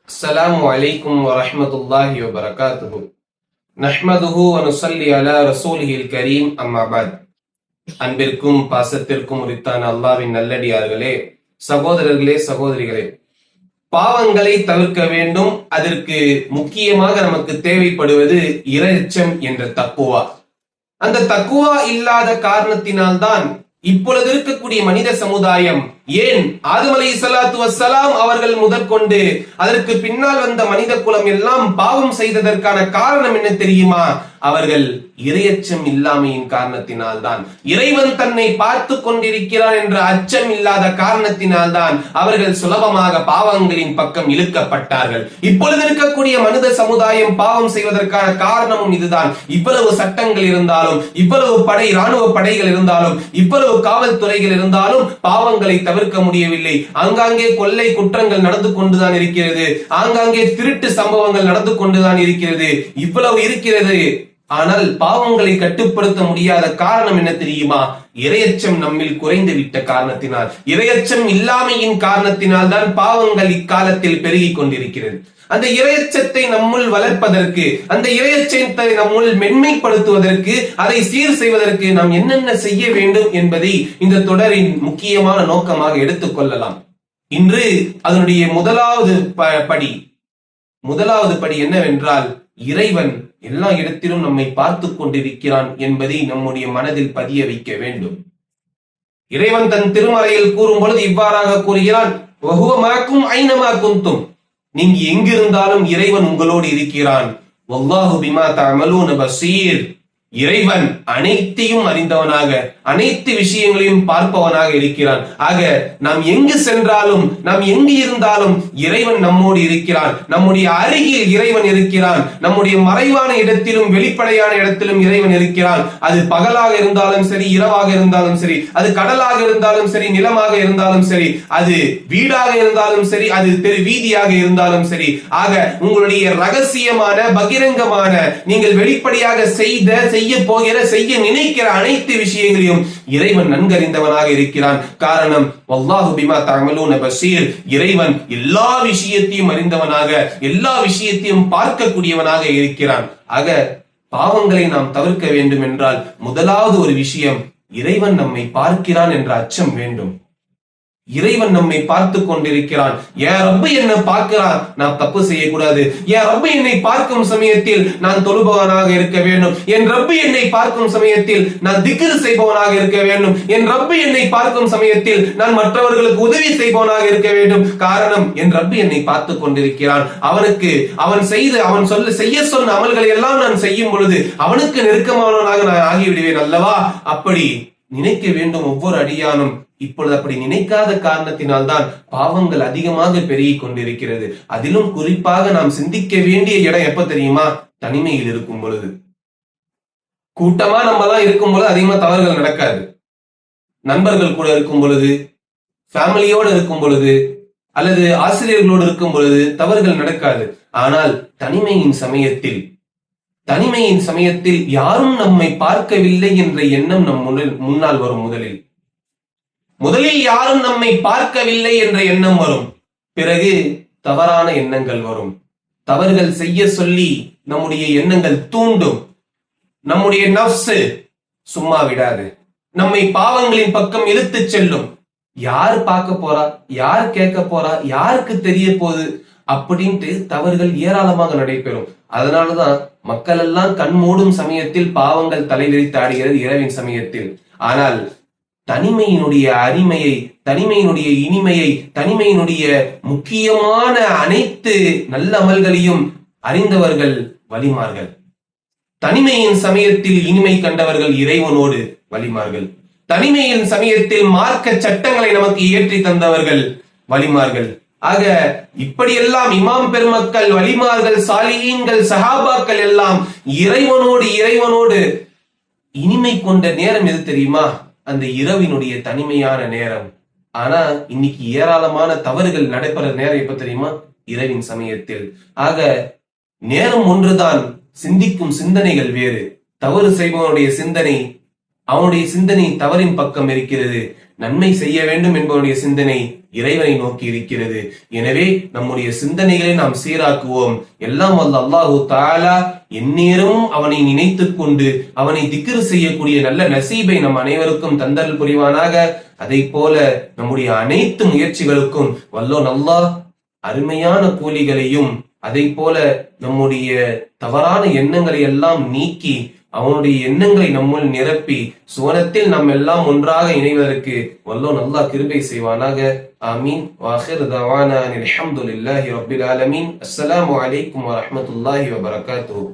அஸ்ஸலாமு அலைக்கும் வரஹ்மத்துல்லாஹி வபரகாத்துஹு. நஹ்மதுஹு வ நுஸல்லி அலா ரசூலிஹில் கரீம். அம்மா பஅத். அன்பிற்கும் பாசத்திற்கும் உரித்தான அல்லாஹ்வின் நல்லடியார்களே, சகோதரர்களே, சகோதரிகளே, பாவங்களை தவிர்க்க வேண்டும். அதற்கு முக்கியமாக நமக்கு தேவைப்படுவது இரையச்சம் என்ற தக்குவா. அந்த தக்குவா இல்லாத காரணத்தினால்தான் இப்பொழுது இருக்கக்கூடிய மனித சமுதாயம், ஏன் ஆதம் அலைஹிஸ்ஸலாத்து வஸ்ஸலாம் அவர்கள் முதற்கொண்டு அதற்கு பின்னால் வந்த மனித குலம் எல்லாம் பாவம் செய்ததற்கான காரணம் என்ன தெரியுமா? அவர்கள் இரையச்சம் இல்லாமையின் காரணத்தினால்தான். இறைவன் தன்னை பார்த்து கொண்டிருக்கிறான் என்ற அச்சம் இல்லாத காரணத்தினால்தான் அவர்கள் சுலபமாக பாவங்களின் பக்கம் இழுக்கப்பட்டார்கள். இப்பொழுது இருக்கக்கூடிய மனித சமுதாயம் பாவம் செய்வதற்கான காரணமும் இதுதான். இவ்வளவு சட்டங்கள் இருந்தாலும், இவ்வளவு ராணுவ படைகள் இருந்தாலும், இவ்வளவு காவல்துறைகள் இருந்தாலும் பாவங்களை தவிர்க்க முடியவில்லை. ஆங்காங்கே கொள்ளை குற்றங்கள் நடந்து கொண்டுதான் இருக்கிறது. ஆங்காங்கே திருட்டு சம்பவங்கள் நடந்து கொண்டுதான் இருக்கிறது. இவ்வளவு இருக்கிறது. ஆனால் பாவங்களை கட்டுப்படுத்த முடியாத காரணம் என்ன தெரியுமா? இரையச்சம் நம்மில் குறைந்து விட்ட காரணத்தினால், இரையச்சம் இல்லாமையின் காரணத்தினால் தான் பாவங்கள் இக்காலத்தில் பெருகிக் கொண்டிருக்கிறது. அந்த இரையச்சத்தை நம்முள் வளர்ப்பதற்கு, அந்த இரையச்சத்தை நம்முள் மென்மைப்படுத்துவதற்கு, அதை சீர் செய்வதற்கு நாம் என்னென்ன செய்ய வேண்டும் என்பதை இந்த தொடரின் முக்கியமான நோக்கமாக எடுத்துக் கொள்ளலாம். இன்று அதனுடைய முதலாவது படி என்னவென்றால், இறைவன் எல்லா இடத்திலும் நம்மை பார்த்து கொண்டிருக்கிறான் என்பதை நம்முடைய மனதில் பதிய வைக்க வேண்டும். இறைவன் தன் திருமறையில் கூறும் பொழுது இவ்வாறாக கூறுகிறான், வஹுவ மஅக்கும் ஐனமா குன்தும். நீங்க எங்கிருந்தாலும் இறைவன் உங்களோடு இருக்கிறான். வல்லாஹு பிமா தஅமலூன பஸீர். இறைவன் அனைத்தையும் அறிந்தவனாக, அனைத்து விஷயங்களையும் பார்ப்பவனாக இருக்கிறான். ஆக நாம் எங்கு சென்றாலும், நாம் எங்கு இருந்தாலும் இறைவன் நம்மோடு இருக்கிறான். நம்முடைய அருகில் இறைவன் இருக்கிறான். நம்முடைய மறைவான இடத்திலும் வெளிப்படையான இடத்திலும் இறைவன் இருக்கிறான். அது பகலாக இருந்தாலும் சரி, இரவாக இருந்தாலும் சரி, அது கடலாக இருந்தாலும் சரி, நிலமாக இருந்தாலும் சரி, அது வீடாக இருந்தாலும் சரி, அது தெரு வீதியாக இருந்தாலும் சரி. ஆக உங்களுடைய ரகசியமான, பகிரங்கமான, நீங்கள் வெளிப்படையாக செய்ய போகிற, செய்ய நினைக்கிற அனைத்து விஷயங்களையும் இறைவன் நன்கறிந்தவனாக இருக்கிறான். காரணம், வல்லாஹு பிமா தஅமலூன பஸீர். இறைவன் எல்லா விஷயத்தையும் அறிந்தவனாக, எல்லா விஷயத்தையும் பார்க்கக்கூடியவனாக இருக்கிறான். ஆக பாவங்களை நாம் தவிர்க்க வேண்டும் என்றால் முதலாவது ஒரு விஷயம், இறைவன் நம்மை பார்க்கிறான் என்ற அச்சம் வேண்டும். இறைவன் நம்மை பார்த்து கொண்டிருக்கிறான். என் ரப்பு என்னை பார்க்கிறான், நான் தப்பு செய்யக்கூடாது. என் ரப்பு என்னை பார்க்கும் சமயத்தில் நான் தொழுபவனாக இருக்க வேண்டும். என் ரப்பு என்னை பார்க்கும் சமயத்தில் நான் திக்ர் செய்பவனாக இருக்க வேண்டும். என் ரப்பு என்னை பார்க்கும் சமயத்தில் நான் மற்றவர்களுக்கு உதவி செய்பவனாக இருக்க வேண்டும். காரணம், என் ரப்பு என்னை பார்த்து கொண்டிருக்கிறான். அவன் செய்ய சொன்ன அமல்களை எல்லாம் நான் செய்யும் பொழுது அவனுக்கு நெருக்கமானவனாக நான் ஆகிவிடுவேன் அல்லவா? அப்படி நினைக்க வேண்டும் ஒவ்வொரு அடியானும். இப்பொழுது அப்படி நினைக்காத காரணத்தினால்தான் பாவங்கள் அதிகமாக பெருகிக் கொண்டிருக்கிறது. அதிலும் குறிப்பாக நாம் சிந்திக்க வேண்டிய இடம் எப்ப தெரியுமா? தனிமையில் இருக்கும் பொழுது. கூட்டமா நம்ம எல்லாம் இருக்கும் பொழுது அதிகமா தவறுகள் நடக்காது. நண்பர்கள் கூட இருக்கும் பொழுது, ஃபேமிலியோடு இருக்கும் பொழுது, அல்லது ஆசிரியர்களோடு இருக்கும் பொழுது தவறுகள் நடக்காது. ஆனால் தனிமையின் சமயத்தில் யாரும் நம்மை பார்க்கவில்லை என்ற எண்ணம் நம் முன்னால் வரும். முதலில் யாரும் நம்மை பார்க்கவில்லை என்ற எண்ணம் வரும். பிறகு தவறான எண்ணங்கள் வரும். தவறுகள் செய்ய சொல்லி நம்முடைய எண்ணங்கள் தூண்டும். நம்முடைய நஃப்ஸ் சும்மா விடாது. நம்மை பாவங்களின் பக்கம் இழுத்து செல்லும். யார் பார்க்க போறா, யார் கேட்க போறா, யாருக்கு தெரிய போகுது அப்படின்ட்டு தவறுகள் ஏராளமாக நடைபெறும். அதனாலதான் மக்கள் எல்லாம் கண் மூடும் சமயத்தில் பாவங்கள் தலைவிரித்து ஆடுகிறது, இரவின் சமயத்தில். ஆனால் தனிமையினுடைய அருமையை, தனிமையினுடைய இனிமையை, தனிமையினுடைய முக்கியமான அனைத்து நல்ல அமல்களையும் அறிந்தவர்கள் வலிமார்கள். தனிமையின் சமயத்தில் இனிமை கண்டவர்கள் இறைவனோடு வலிமார்கள். தனிமையின் சமயத்தில் மார்க்க சட்டங்களை நமக்கு இயற்றி தந்தவர்கள் வலிமார்கள். ஆக இப்படியெல்லாம் இமாம் பெருமக்கள், வலிமார்கள், சாலிஹீன்கள், சஹாபாக்கள் எல்லாம் இறைவனோடு இனிமை கொண்ட நேரம் எது தெரியுமா? அந்த இரவினுடைய தனிமையான நேரம். ஆனா இன்னைக்கு ஏராளமான தவறுகள் நடைபெற நேரம் எப்ப தெரியுமா? இரவின் சமயத்தில். ஆக நேரம் ஒன்றுதான், சிந்திக்கும் சிந்தனைகள் வேறு. தவறு செய்பவனுடைய சிந்தனை, அவனுடைய சிந்தனை தவறின் பக்கம் இருக்கிறது. நன்மை செய்ய வேண்டும் என்பவருடைய சிந்தனை இறைவனை நோக்கி இருக்கிறது. எனவே நம்முடைய சிந்தனைகளை நாம் சீராக்குவோம். எல்லாம் வல்ல அல்லாஹு தஆலா எந்நேரமும் அவனை நினைத்துக் கொண்டு அவனை திக்ர் செய்யக்கூடிய நல்ல நசீபை நம் அனைவருக்கும் தந்தல் புரிவானாக. அதை போல நம்முடைய அனைத்து முயற்சிகளுக்கும் வல்லோன் அல்லாஹ் அருமையான கூலிகளையும் அதை போல நம்முடைய தவறான எண்ணங்களை எல்லாம் நீக்கி அவனுடைய எண்ணங்களை நம்முள் நிரப்பி சுவனத்தில் நாம் எல்லாம் ஒன்றாக இணைவதற்கு வல்லோன் அல்லாஹ் கிருபை செய்வானாக. ஆமீன். வாஹிர் தவானா அல்ஹம்துலில்லாஹி ரப்பில் ஆலமீன். அஸ்ஸலாமு அலைக்கும் வரஹ்மத்துல்லாஹி வபரகாத்துஹு.